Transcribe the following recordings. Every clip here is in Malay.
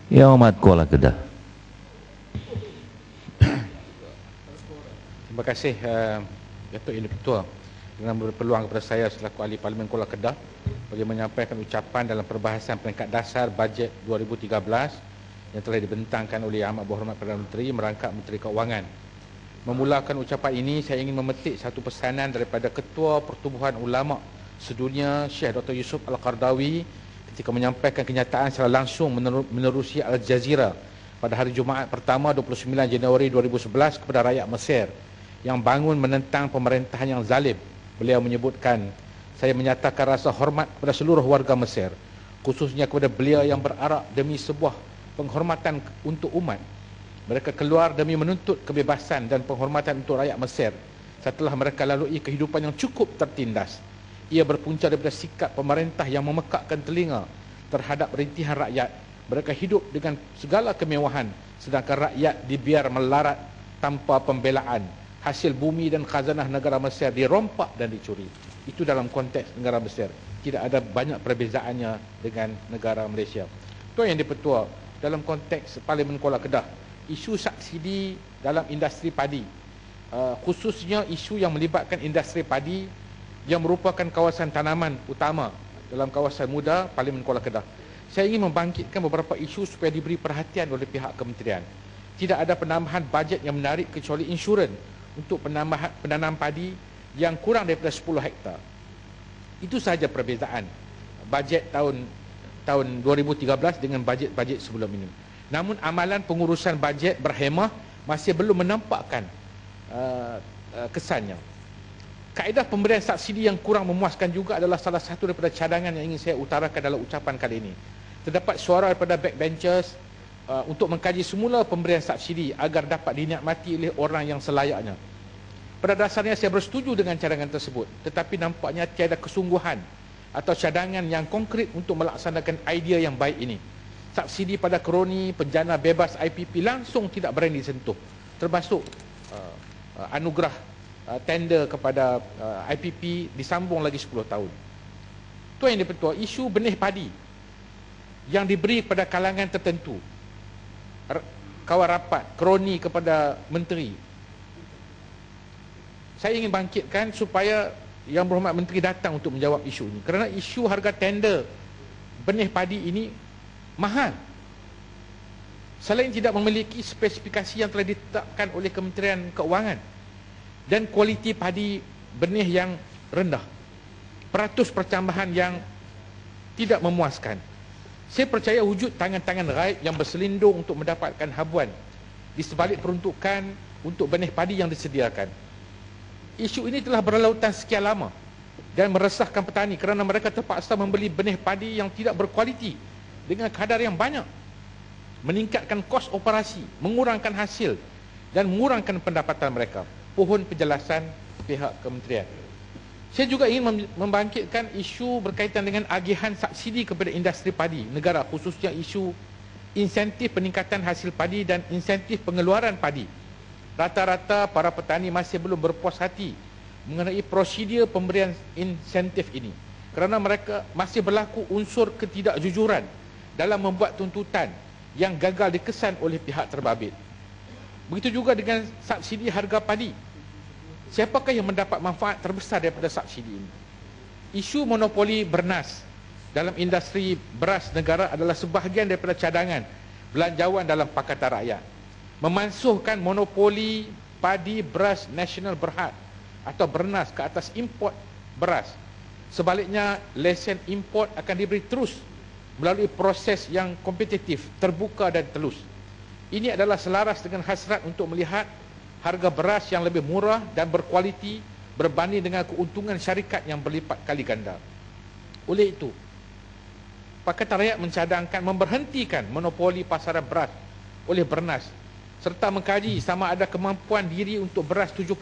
Yang Amat Kuala Kedah. Terima kasih Datuk Yang Di-Pertua dengan berpeluang kepada saya selaku Ahli Parlimen Kuala Kedah bagi menyampaikan ucapan dalam perbahasan peringkat dasar bajet 2013 yang telah dibentangkan oleh Amat Berhormat Perdana Menteri merangkap Menteri Keuangan. Memulakan ucapan ini, saya ingin memetik satu pesanan daripada Ketua Pertubuhan Ulama Sedunia Syekh Dr. Yusuf Al-Qardawi ketika menyampaikan kenyataan secara langsung menerusi Al Jazeera pada hari Jumaat pertama 29 Januari 2011 kepada rakyat Mesir yang bangun menentang pemerintahan yang zalim. Beliau menyebutkan, saya menyatakan rasa hormat kepada seluruh warga Mesir, khususnya kepada beliau yang berarak demi sebuah penghormatan untuk umat. Mereka keluar demi menuntut kebebasan dan penghormatan untuk rakyat Mesir setelah mereka lalui kehidupan yang cukup tertindas. Ia berpunca daripada sikap pemerintah yang memekakkan telinga terhadap rintihan rakyat. Mereka hidup dengan segala kemewahan sedangkan rakyat dibiar melarat tanpa pembelaan. Hasil bumi dan khazanah negara Mesir dirompak dan dicuri. Itu dalam konteks negara Mesir. Tidak ada banyak perbezaannya dengan negara Malaysia. Tuan Yang Di-Pertua, dalam konteks Parlimen Kuala Kedah, isu subsidi dalam industri padi, khususnya isu yang melibatkan industri padi yang merupakan kawasan tanaman utama dalam kawasan muda Parlimen Kuala Kedah. Saya ingin membangkitkan beberapa isu supaya diberi perhatian oleh pihak kementerian. Tidak ada penambahan bajet yang menarik kecuali insurans untuk penanam padi yang kurang daripada 10 hektar. Itu sahaja perbezaan bajet tahun 2013 dengan bajet sebelum ini. Namun amalan pengurusan bajet berhemah masih belum menampakkan kesannya. Kaedah pemberian subsidi yang kurang memuaskan juga adalah salah satu daripada cadangan yang ingin saya utarakan dalam ucapan kali ini. Terdapat suara daripada backbenchers untuk mengkaji semula pemberian subsidi agar dapat dinikmati oleh orang yang selayaknya. Pada dasarnya saya bersetuju dengan cadangan tersebut, tetapi nampaknya tiada kesungguhan atau cadangan yang konkret untuk melaksanakan idea yang baik ini. Subsidi pada kroni, penjana bebas IPP langsung tidak berani disentuh, termasuk anugerah tender kepada IPP disambung lagi 10 tahun. Tuan Yang Di-Pertua, isu benih padi yang diberi kepada kalangan tertentu, kawan rapat, kroni kepada menteri, saya ingin bangkitkan supaya Yang Berhormat Menteri datang untuk menjawab isu ini. Kerana isu harga tender benih padi ini mahal. Selain tidak memiliki spesifikasi yang telah ditetapkan oleh Kementerian Keuangan dan kualiti padi benih yang rendah, peratus percambahan yang tidak memuaskan. Saya percaya wujud tangan-tangan raib yang berselindung untuk mendapatkan habuan di sebalik peruntukan untuk benih padi yang disediakan. Isu ini telah berlautan sekian lama dan meresahkan petani kerana mereka terpaksa membeli benih padi yang tidak berkualiti dengan kadar yang banyak, meningkatkan kos operasi, mengurangkan hasil dan mengurangkan pendapatan mereka. Pohon penjelasan pihak kementerian. Saya juga ingin membangkitkan isu berkaitan dengan agihan subsidi kepada industri padi negara, khususnya isu insentif peningkatan hasil padi dan insentif pengeluaran padi. Rata-rata para petani masih belum berpuas hati mengenai prosedur pemberian insentif ini kerana mereka masih berlaku unsur ketidakjujuran dalam membuat tuntutan yang gagal dikesan oleh pihak terbabit. Begitu juga dengan subsidi harga padi. Siapakah yang mendapat manfaat terbesar daripada subsidi ini? Isu monopoli bernas dalam industri beras negara adalah sebahagian daripada cadangan belanjawan dalam Pakatan Rakyat. Memansuhkan monopoli padi beras nasional berhad atau bernas ke atas import beras. Sebaliknya, lesen import akan diberi terus melalui proses yang kompetitif, terbuka dan telus. Ini adalah selaras dengan hasrat untuk melihat harga beras yang lebih murah dan berkualiti berbanding dengan keuntungan syarikat yang berlipat kali ganda. Oleh itu, Pakatan Rakyat mencadangkan memberhentikan monopoli pasaran beras oleh bernas serta mengkaji sama ada kemampuan diri untuk beras 70%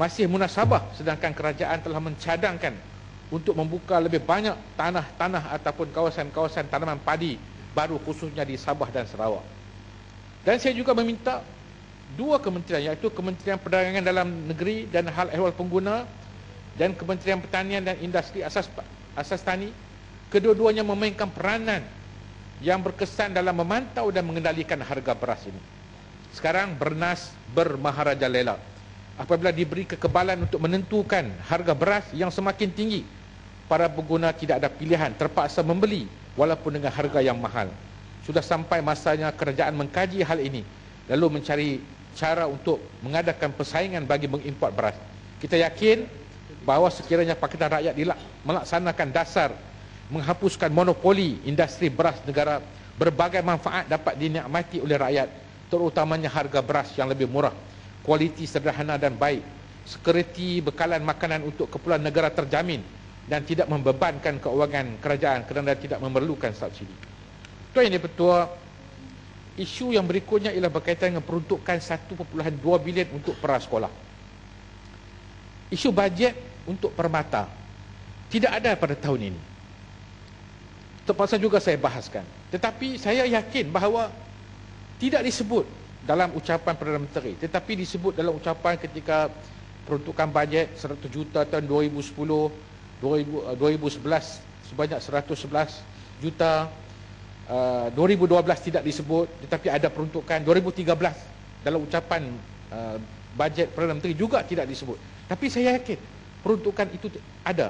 masih munasabah, sedangkan kerajaan telah mencadangkan untuk membuka lebih banyak tanah-tanah ataupun kawasan-kawasan tanaman padi baru khususnya di Sabah dan Sarawak. Dan saya juga meminta dua kementerian, iaitu Kementerian Perdagangan Dalam Negeri dan Hal Ehwal Pengguna dan Kementerian Pertanian dan Industri Asas Tani, kedua-duanya memainkan peranan yang berkesan dalam memantau dan mengendalikan harga beras ini. Sekarang Bernas bermaharajalela apabila diberi kekebalan untuk menentukan harga beras yang semakin tinggi. Para pengguna tidak ada pilihan, terpaksa membeli walaupun dengan harga yang mahal. Sudah sampai masanya kerajaan mengkaji hal ini, lalu mencari cara untuk mengadakan persaingan bagi mengimport beras. Kita yakin bahawa sekiranya Pakatan Rakyat melaksanakan dasar menghapuskan monopoli industri beras negara, berbagai manfaat dapat dinikmati oleh rakyat, terutamanya harga beras yang lebih murah, kualiti sederhana dan baik, sekuriti bekalan makanan untuk keperluan negara terjamin dan tidak membebankan keuangan kerajaan kerana tidak memerlukan subsidi. Tuan Yang Di-Pertua, isu yang berikutnya ialah berkaitan dengan peruntukan 1.2 bilion untuk prasekolah. Isu bajet untuk permata tidak ada pada tahun ini. Terpaksa juga saya bahaskan. Tetapi saya yakin bahawa tidak disebut dalam ucapan Perdana Menteri, tetapi disebut dalam ucapan ketika peruntukan bajet 100 juta tahun 2010, 2011 sebanyak 111 juta, 2012 tidak disebut, tetapi ada peruntukan 2013 dalam ucapan bajet Perdana Menteri juga tidak disebut. Tapi saya yakin peruntukan itu ada.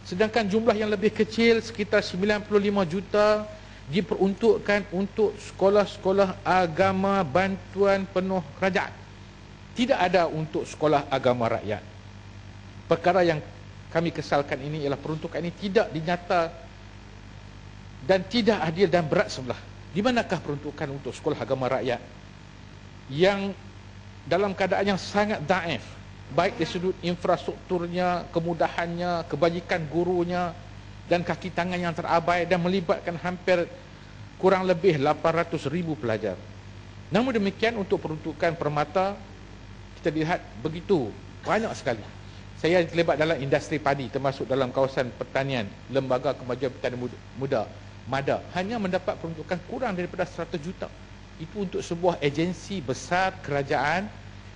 Sedangkan jumlah yang lebih kecil sekitar 95 juta diperuntukkan untuk sekolah-sekolah agama bantuan penuh kerajaan. Tidak ada untuk sekolah agama rakyat. Perkara yang kami kesalkan ini ialah peruntukan ini tidak dinyata dan tidak adil dan berat sebelah. Di manakah peruntukan untuk sekolah agama rakyat yang dalam keadaan yang sangat daif, baik dari sudut infrastrukturnya, kemudahannya, kebajikan gurunya dan kaki tangan yang terabai dan melibatkan hampir kurang lebih 800,000 pelajar. Namun demikian untuk peruntukan permata kita lihat begitu banyak sekali. Saya terlibat dalam industri padi termasuk dalam kawasan pertanian, Lembaga Kemajuan Petani Muda MADA hanya mendapat peruntukan kurang daripada 100 juta. Itu untuk sebuah agensi besar kerajaan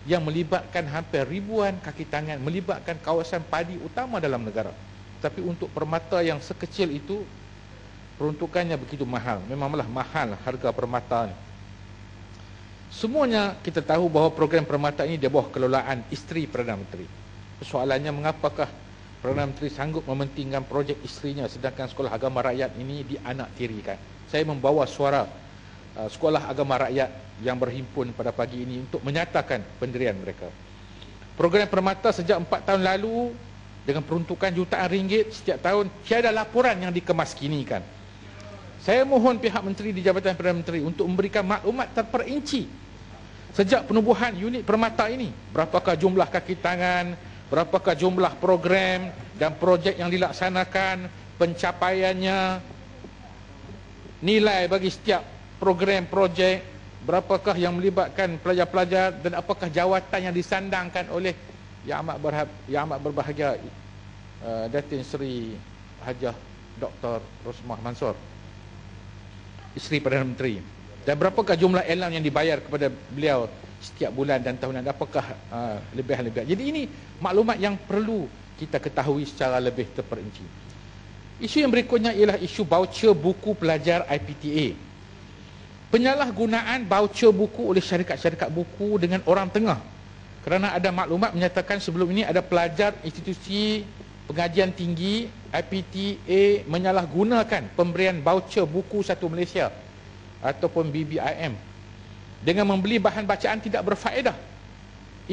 yang melibatkan hampir ribuan kaki tangan, melibatkan kawasan padi utama dalam negara. Tapi untuk permata yang sekecil itu, peruntukannya begitu mahal. Memanglah mahal harga permata ni. Semuanya kita tahu bahawa program permata ini di bawah kelolaan isteri Perdana Menteri. Persoalannya mengapakah Perdana Menteri sanggup mementingkan projek isterinya sedangkan sekolah agama rakyat ini dianaktirikan. Saya membawa suara sekolah agama rakyat yang berhimpun pada pagi ini untuk menyatakan pendirian mereka. Program permata sejak 4 tahun lalu dengan peruntukan jutaan ringgit setiap tahun, tiada laporan yang dikemaskinikan. Saya mohon pihak menteri di Jabatan Perdana Menteri untuk memberikan maklumat terperinci sejak penubuhan unit permata ini. Berapakah jumlah kaki tangan, berapakah jumlah program dan projek yang dilaksanakan, pencapaiannya, nilai bagi setiap program projek, berapakah yang melibatkan pelajar-pelajar dan apakah jawatan yang disandangkan oleh Yang Amat Berbahagia Datin Seri Hajah Dr. Rosmah Mansor, isteri Perdana Menteri, dan berapakah jumlah elam yang dibayar kepada beliau setiap bulan dan tahunan, apakah lebihan-lebihan. Jadi ini maklumat yang perlu kita ketahui secara lebih terperinci. Isu yang berikutnya ialah isu voucher buku pelajar IPTA. Penyalahgunaan voucher buku oleh syarikat-syarikat buku dengan orang tengah. Kerana ada maklumat menyatakan sebelum ini ada pelajar institusi pengajian tinggi IPTA menyalahgunakan pemberian voucher buku Satu Malaysia ataupun BBIM dengan membeli bahan bacaan tidak berfaedah.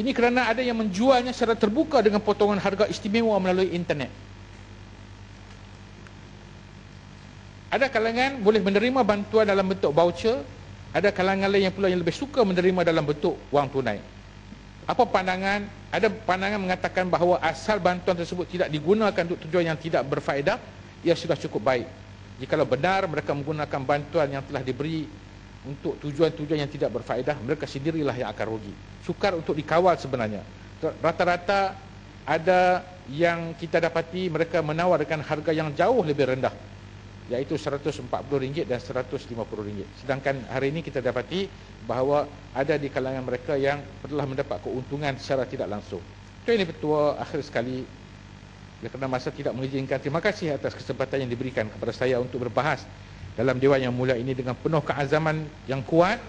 Ini kerana ada yang menjualnya secara terbuka dengan potongan harga istimewa melalui internet. Ada kalangan boleh menerima bantuan dalam bentuk voucher, ada kalangan lain yang pula yang lebih suka menerima dalam bentuk wang tunai. Apa pandangan? Ada pandangan mengatakan bahawa asal bantuan tersebut tidak digunakan untuk tujuan yang tidak berfaedah, ia sudah cukup baik. Jikalau benar mereka menggunakan bantuan yang telah diberi untuk tujuan-tujuan yang tidak berfaedah, mereka sendirilah yang akan rugi. Sukar untuk dikawal sebenarnya. Rata-rata ada yang kita dapati mereka menawarkan harga yang jauh lebih rendah, iaitu RM140 dan RM150. Sedangkan hari ini kita dapati bahawa ada di kalangan mereka yang telah mendapat keuntungan secara tidak langsung. Tuan Yang Di-Pertua, akhir sekali, kerana masa tidak mengizinkan, terima kasih atas kesempatan yang diberikan kepada saya untuk berbahas dalam Dewan Yang Mulia ini dengan penuh keazaman yang kuat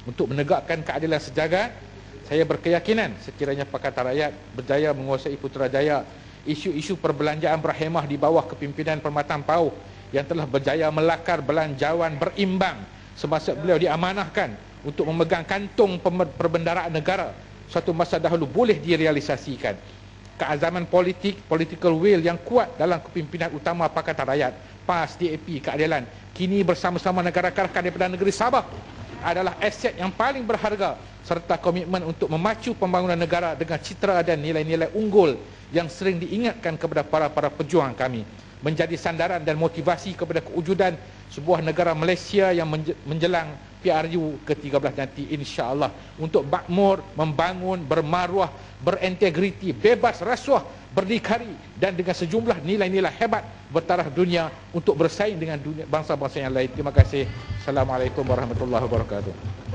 untuk menegakkan keadilan sejagat. Saya berkeyakinan sekiranya Pakatan Rakyat berjaya menguasai Putrajaya, isu-isu perbelanjaan berhemah di bawah kepimpinan Permatan Pauh yang telah berjaya melakar belanjawan berimbang semasa beliau diamanahkan untuk memegang kantung perbendaraan negara, suatu masa dahulu boleh direalisasikan. Keazaman politik, political will yang kuat dalam kepimpinan utama Pakatan Rakyat, PAS, DAP, keadilan, kini bersama-sama negara rakan daripada negeri Sabah adalah aset yang paling berharga, serta komitmen untuk memacu pembangunan negara dengan citra dan nilai-nilai unggul yang sering diingatkan kepada para pejuang kami, menjadi sandaran dan motivasi kepada kewujudan sebuah negara Malaysia yang menjelang PRU ke-13 nanti, insya-Allah, untuk makmur, membangun, bermaruah, berintegriti, bebas rasuah, berdikari dan dengan sejumlah nilai-nilai hebat bertaraf dunia untuk bersaing dengan dunia bangsa-bangsa yang lain. Terima kasih. Assalamualaikum warahmatullahi wabarakatuh.